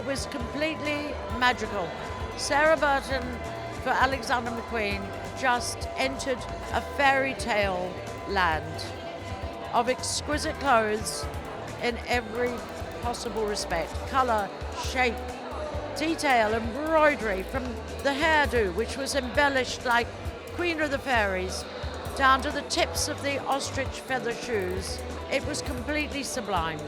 It was completely magical. Sarah Burton for Alexander McQueen just entered a fairy tale land of exquisite clothes in every possible respect. Color, shape, detail, embroidery, from the hairdo, which was embellished like Queen of the Fairies, down to the tips of the ostrich feather shoes. It was completely sublime.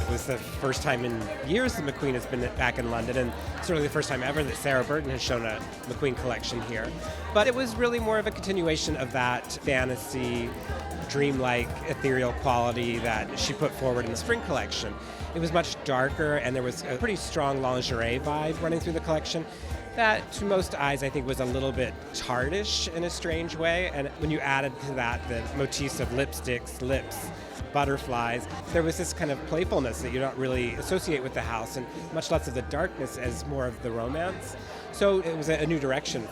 It was the first time in years that McQueen has been back in London, and certainly the first time ever that Sarah Burton has shown a McQueen collection here. But it was really more of a continuation of that fantasy, dreamlike, ethereal quality that she put forward in the spring collection. It was much darker, and there was a pretty strong lingerie vibe running through the collection that, to most eyes, I think was a little bit tardish in a strange way. And when you added to that the motifs of lipsticks, lips, butterflies, there was this kind of playfulness that you don't really associate with the house, and much less of the darkness as more of the romance. So it was a new direction.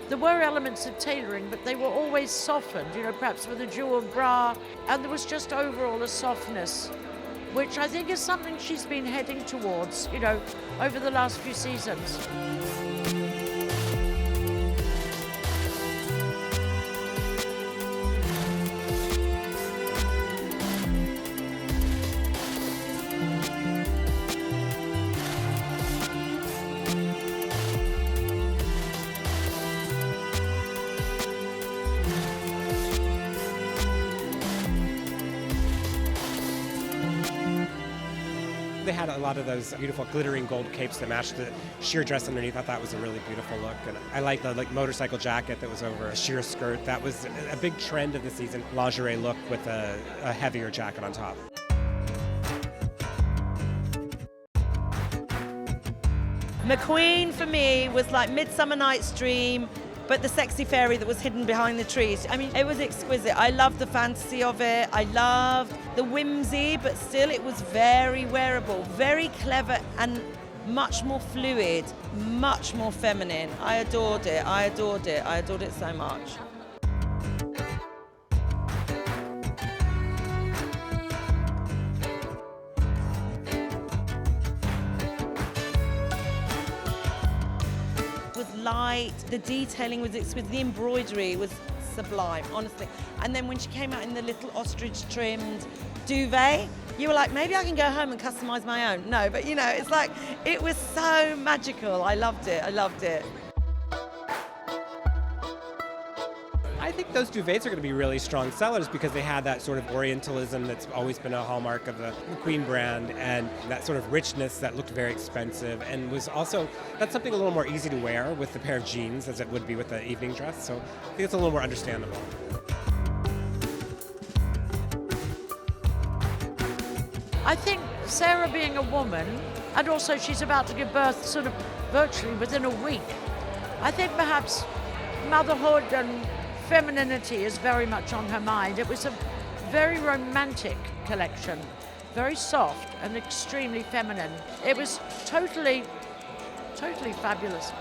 There were elements of tailoring, but they were always softened, perhaps with a jewel bra, and there was just overall a softness, which I think is something she's been heading towards, over the last few seasons. They had a lot of those beautiful glittering gold capes that matched the sheer dress underneath. I thought that was a really beautiful look. And I liked the motorcycle jacket that was over a sheer skirt. That was a big trend of the season, lingerie look with a heavier jacket on top. McQueen for me was like Midsummer Night's Dream, but the sexy fairy that was hidden behind the trees. I mean, it was exquisite. I loved the fantasy of it. I loved the whimsy, but still it was very wearable, very clever, and much more fluid, much more feminine. I adored it. I adored it. I adored it so much. Light, the detailing was exquisite, the embroidery was sublime, honestly. And then when she came out in the little ostrich trimmed duvet, you were like, maybe I can go home and customize my own. No, but it's like, it was so magical. I loved it. I loved it. I think those duvets are going to be really strong sellers because they had that sort of Orientalism that's always been a hallmark of the McQueen brand, and that sort of richness that looked very expensive, and was also, that's something a little more easy to wear with a pair of jeans as it would be with the evening dress, so I think it's a little more understandable. I think Sarah being a woman, and also she's about to give birth sort of virtually within a week, I think perhaps motherhood and femininity is very much on her mind. It was a very romantic collection, very soft and extremely feminine. It was totally fabulous.